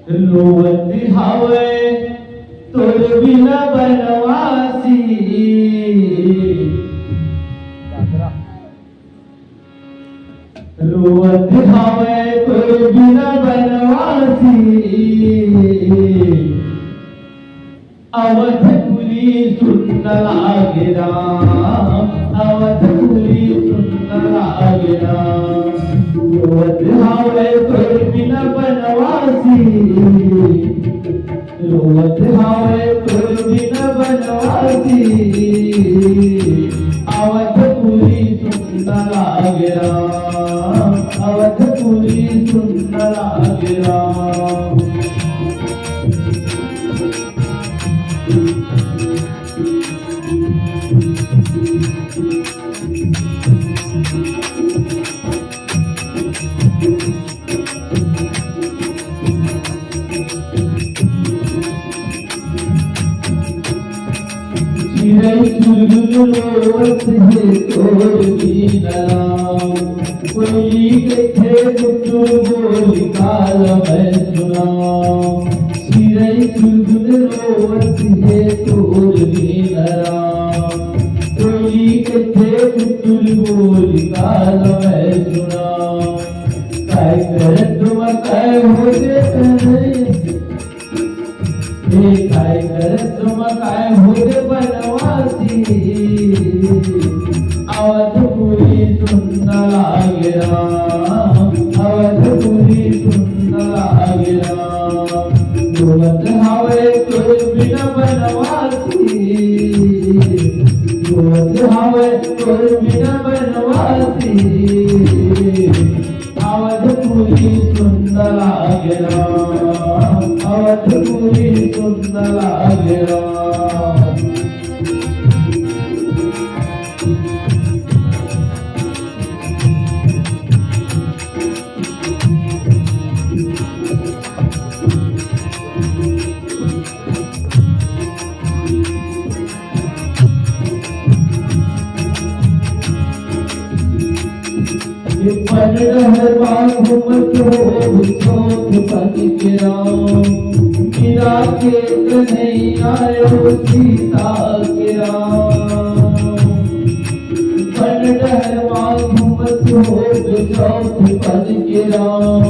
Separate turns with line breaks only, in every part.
रोवत हावे तोर बिना बनवासी रोवत हावे तोर बिना बनवासी अवधपुरी सुन लागे राम अवधपुरी सुन लागे राम रोवत हावे तोर बिना बनवासी रोवत हावे तोर बिना बनवासी अवधपुरी सुन लागे राम अवधपुरी सुन लागे राम रोवत है तोर बिना कोई कहे गुजर बोल काल मैं सुनाऊं सिरई चुलबुल रोवत है तोर बिना कोई कहे गुजर बोल काल मैं सुनाऊं काय कर तुम काय होते काय कर तुम काय होते बनवासी अवधपुरी सुन लागे राम अवधपुरी सुन लागे राम रोवत हावे तोर बिना बनवासी रोवत हावे तोर बिना बनवासी अवधपुरी सुन लागे राम अवधपुरी सुन लागे राम घूमत हो चौथ पन के राम मीरा के कन्हैया सीता के राम पन डहरवा घूमत हो चौथ पन के राम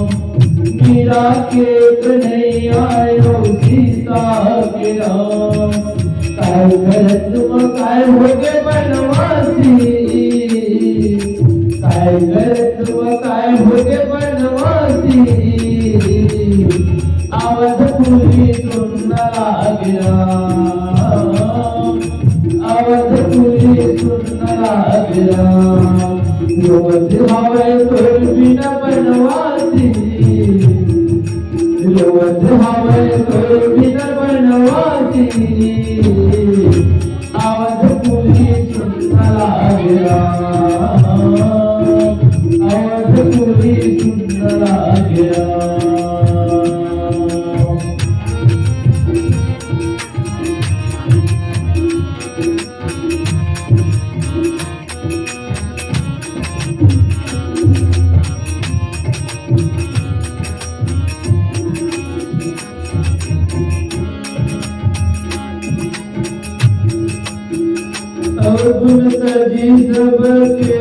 मीरा के कन्हैया सीता के राम काय करत तुम काय होगे बनवासी काय करत तुम काय होगे बनवासी अवधपुरी सुन लागे राम अवधपुरी सुन लागे राम रोवत हावे तोर बिना बनवासी रोवत हावे तोर बिना बनवासी अवधपुरी सुन लागे राम अवधपुरी सुन लागे राम गुण सजी सबके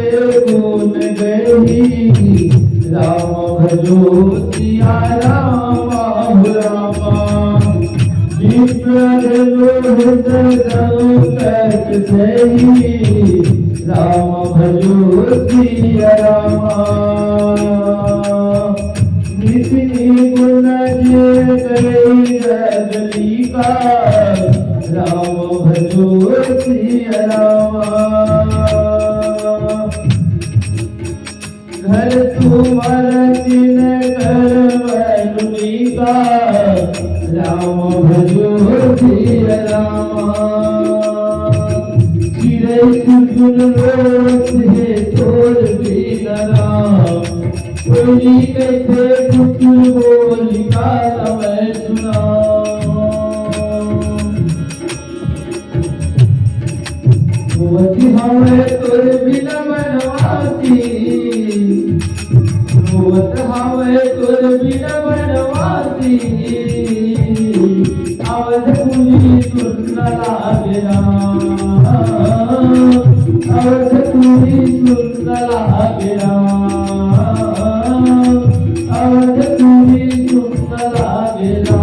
गुण गही राम भजो सिया राम रामा विप्र लोहित संकट सही राम भजो सिया रामा नितिन गुण जे करे जगली का राम भजो सिया रामा घर तुम्हारा दिन घर बनुनी का राम भजो सिया रामा चिरे सुन रोत है तोर बिना राम कोई कहते कुछ बोली का मैं सुनाऊं रोवत हावे तोर बिना बनवासी रोवत हावे तोर बिना बनवासी आवाज कुणी सुंदरा गेला आवाज कुणी सुंदरा गेला आवाज कुणी सुंदरा गेला